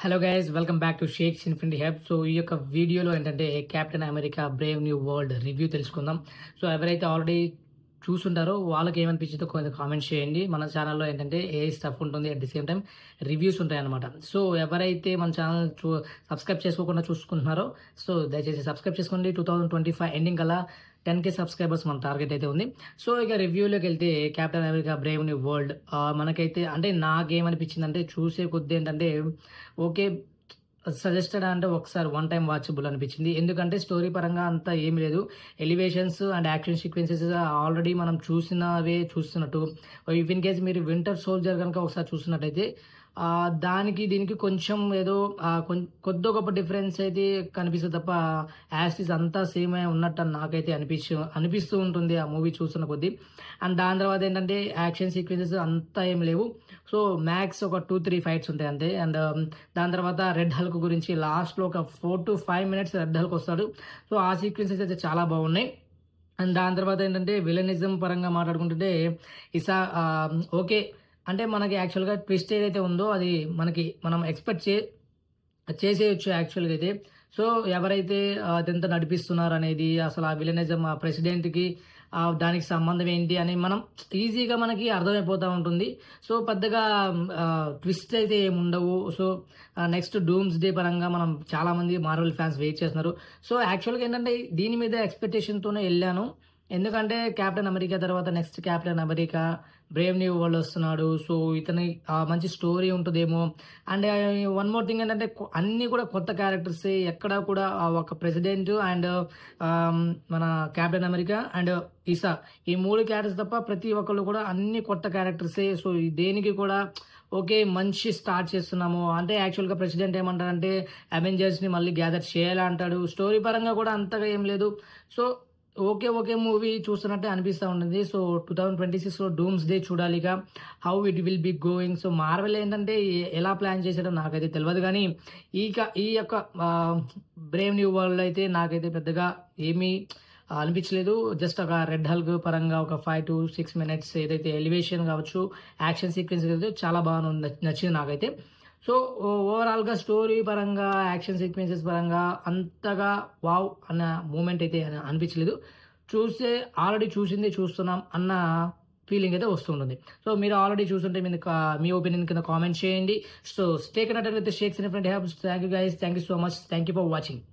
Hello guys welcome back to shakes infinity hub. So ఈ యొక్క వీడియోలో ఏంటంటే captain America Brave new world review తెలుసుకుందాం. సో ఎవరైతే ఆల్రెడీ చూసుంటారో వాళ్ళకి ఏమనిపించిందో కొంచెం కామెంట్ చేయండి. మన ఛానల్లో ఏంటంటే ఏ స్టఫ్ ఉంటుంది, at the same time reviews ఉంటాయి అనమాట. సో ఎవరైతే మన ఛానల్ సబ్స్క్రైబ్ చేసుకోకుండా చూసుకుంటున్నారో సో దయచేసి సబ్స్క్రైబ్ చేసుకోండి. 2025 ఎండింగ్ కల్లా 10K సబ్స్క్రైబర్స్ మన టార్గెట్ అయితే ఉంది. సో ఇక రివ్యూలోకి వెళ్తే captain America Brave new world మనకైతే అంటే నాకేమనిపించింది అంటే చూసే కొద్ది ఏంటంటే ఓకే సజెస్టెడ్ అంటే ఒకసారి వన్ టైం వాచబుల్ అనిపించింది. ఎందుకంటే స్టోరీ పరంగా అంతా ఏమి లేదు, elevations and action sequences already మనం చూసినవే చూస్తున్నట్టు. ఇన్ కేస్ మీరు వింటర్ సోల్జర్ కనుక ఒకసారి చూసినట్టయితే దానికి దీనికి కొంచెం ఏదో కొద్ది గొప్ప డిఫరెన్స్ అయితే కనిపిస్తుంది తప్ప యాస్టిస్ అంతా సేమ్ ఉన్నట్టు నాకైతే అనిపిస్తూ ఉంటుంది ఆ మూవీ చూస్తున్న కొద్దీ. అండ్ దాని తర్వాత ఏంటంటే యాక్షన్ సీక్వెన్సెస్ అంతా ఏం లేవు. సో మ్యాక్స్ ఒక 2-3 ఫైట్స్ ఉంటాయి అంతే. అండ్ దాని తర్వాత రెడ్ హల్క్ గురించి లాస్ట్లో ఒక 4 to 5 minutes రెడ్ హల్క్ వస్తాడు. సో ఆ సీక్వెన్సెస్ అయితే చాలా బాగున్నాయి. అండ్ దాని తర్వాత ఏంటంటే విలనిజం పరంగా మాట్లాడుకుంటుంటే ఓకే అంటే మనకి యాక్చువల్గా ట్విస్ట్ ఏదైతే ఉందో అది మనం ఎక్స్పెక్ట్ చేసేయచ్చు యాక్చువల్గా అయితే. సో ఎవరైతే అదంతా నడిపిస్తున్నారు అనేది అసలు ఆ విలనిజం ఆ ప్రెసిడెంట్కి దానికి సంబంధం ఏంటి అని మనం ఈజీగా మనకి అర్థమైపోతూ ఉంటుంది. సో పెద్దగా ట్విస్ట్ అయితే ఏముండవు. సో నెక్స్ట్ డూమ్స్ డే పరంగా మనం చాలామంది మార్వెల్ ఫ్యాన్స్ వెయిట్ చేస్తున్నారు. సో యాక్చువల్గా ఏంటంటే దీని మీద ఎక్స్పెక్టేషన్తోనే వెళ్ళాను. ఎందుకంటే కెప్టెన్ అమెరికా తర్వాత next captain America Brave new world వస్తున్నాడు. సో ఇతని మంచి స్టోరీ ఉంటుందేమో. అండ్ వన్ మోర్ థింగ్ ఏంటంటే అన్నీ కూడా కొత్త క్యారెక్టర్స్, ఎక్కడ కూడా ఒక ప్రెసిడెంట్ అండ్ మన కెప్టెన్ అమెరికా అండ్ ఈసా ఈ 3 క్యారెక్టర్స్ తప్ప ప్రతి ఒక్కళ్ళు కూడా అన్ని కొత్త క్యారెక్టర్సే. సో దేనికి కూడా ఓకే మంచి స్టార్ట్ చేస్తున్నాము అంటే యాక్చువల్గా ప్రెసిడెంట్ ఏమంటారంటే అవెంజర్స్ని మళ్ళీ గ్యాదర్ చేయాలా అంటాడు. స్టోరీ పరంగా కూడా అంతగా ఏం లేదు. సో ఓకే మూవీ చూస్తున్నట్టే అనిపిస్తూ ఉంటుంది. సో 2026లో డూమ్స్ డే చూడాలిగా how it will be going. So Marvel ఏంటంటే ఎలా ప్లాన్ చేసాడో నాకైతే తెలియదు, కానీ ఈ యొక్క బ్రేవ్ న్యూ వరల్డ్ అయితే నాకైతే పెద్దగా ఏమీ అనిపించలేదు. జస్ట్ ఒక రెడ్ హల్క్ పరంగా ఒక 5 to 6 minutes ఏదైతే ఎలివేషన్ కావచ్చు, యాక్షన్ సీక్వెన్స్ అయితే చాలా బాగా నచ్చింది నాకైతే. సో ఓవరాల్గా స్టోరీ పరంగా యాక్షన్ సీక్వెన్సెస్ పరంగా అంతగా వావ్ అన్న మూమెంట్ అయితే అనిపించలేదు. ఆల్రెడీ చూసిందే చూస్తున్నాం అన్న ఫీలింగ్ అయితే వస్తుంటుంది. సో మీరు ఆల్రెడీ చూస్తుంటే మీ ఒపీనియన్ కింద కామెంట్ చేయండి. So stay connected with shakes infinity hub. Thank you guys, thank you so much, thank you for watching.